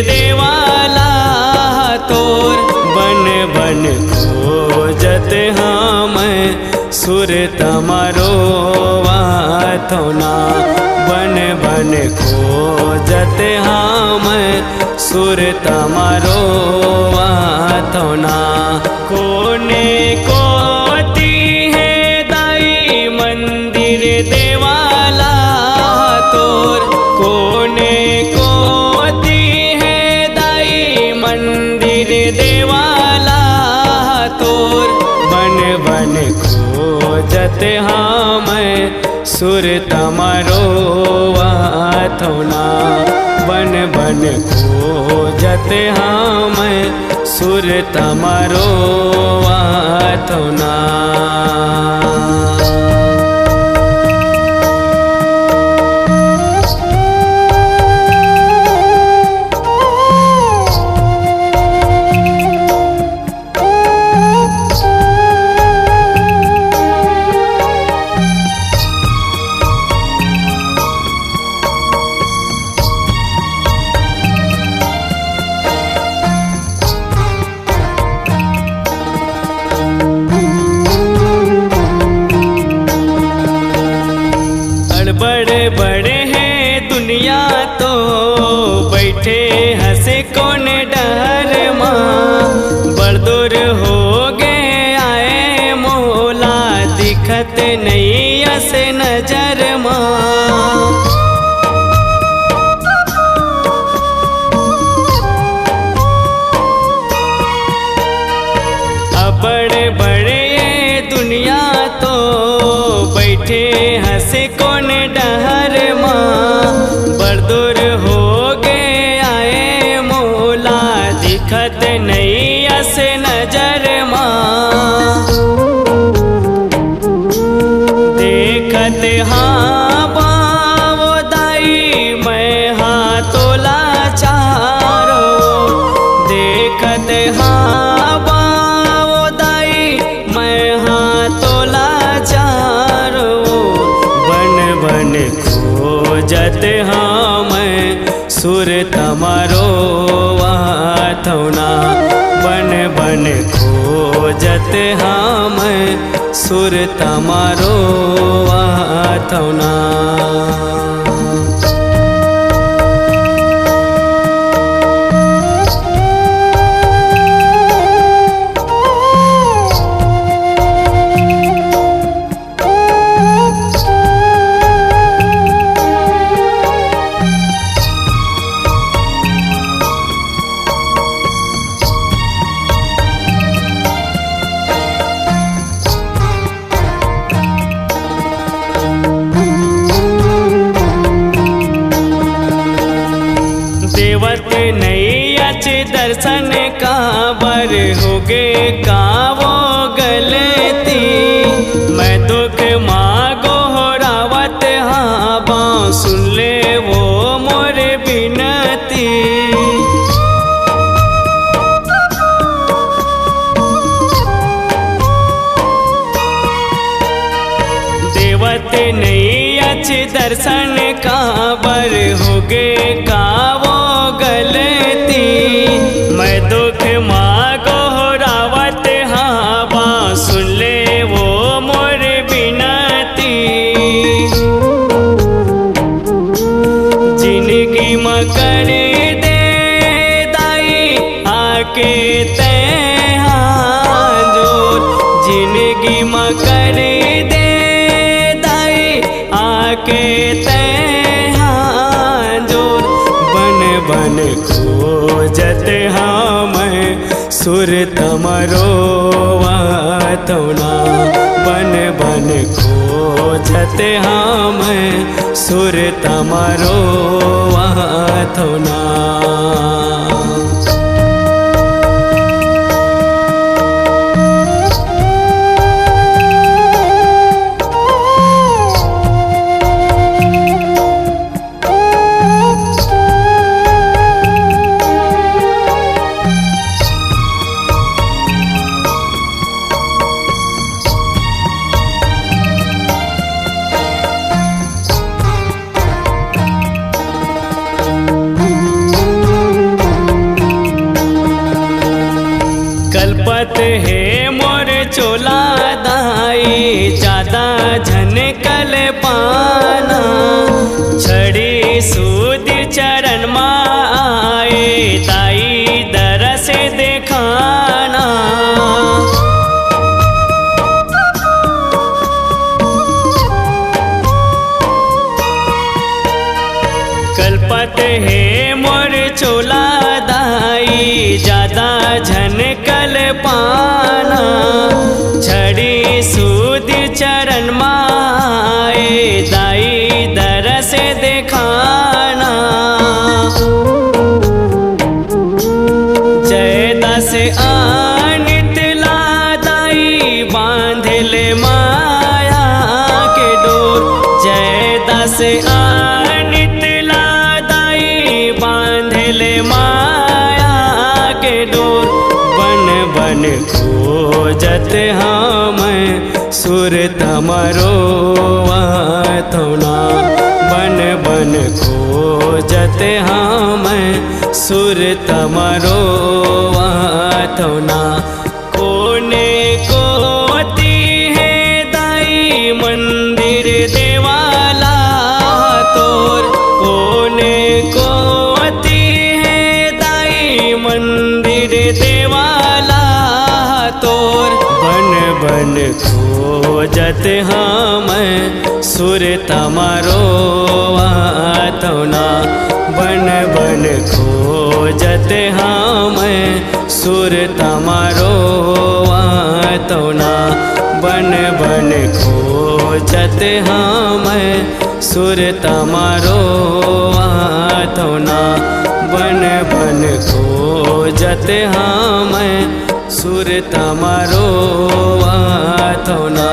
देवाला तोर बन बन खोजत हम सुर तमरो वाथोना बन बन खोजत हम सुर तमरो वाथोना कोने कोती है दाई मंदिर देवाला तोर कोने कोती है दाई मंदिर देवाला तोर बन बन खोजत हम सुर तमरो वाथोना बन बन खोजत हम सुर तमरो वाथोना। बड़े बड़े हैं दुनिया तो बैठे हंसे कौन डर माँ बड़ दूर हो गए आए मोला दिखत नहीं ऐसे नजर माँ बड़े बड़े दुनिया तो बैठे हंसे कौन डहर माँ बड़ दूर हो गए आए मोला दिखत नहीं ऐसे नजर माँ देखत हाँ बावो दाई मैं हाँ तोला चारो देखत हाँ खोजत हम सुर तमरो वाथोना बन बन खोजत हम सुर तमरो वाथोना। देवत नहीं अच्छे दर्शन का बर हो गए का वो गलती मैं दुख मांगो हो रावत हाँ बाँ सुन ले वो मोर बिनती देवत नहीं अच्छे दर्शन का बर हो गए का गलती मैं दुख मांगो हो रावत हाँ बाँ सुन ले वो मोर बिनती जिंदगी में कर दे दाई आके तै हाँ जोर जिंदगी में कर दे दाई आके तै बन खोजत हम सुर तमरो वाथोना बन बन खोजत हम सुर तमरो वाथोना। है मोर चोला दाई ज्यादा झनकल पाना छड़ी सूद चरण माए दाई दरस देखाना कल्पत है मोर चोला दाई ज्यादा झनकल पाना छड़ी सूद चरण माए दाई दरस देखाना जय दास आनित लादाई बांधल माया के डोर जय दास आनित लादाई बांधल माया के डोर बन बन खोजत हम सुर तमरो वाथुना बन बन खोजत हम सुर तमरो वाथुना कोने कोती है दाई मंदिर देवाला तोर कोने कोती है दाई मंदिर देवाला तोर बन बन खोजत हम सुर तमरो वाथुना बन बन खोजत हम सुर तमरो वाथुना बन बन खोजत हम सुर तमरो वाथुना बन बन खोजत हम सुर तमरो वाथुना।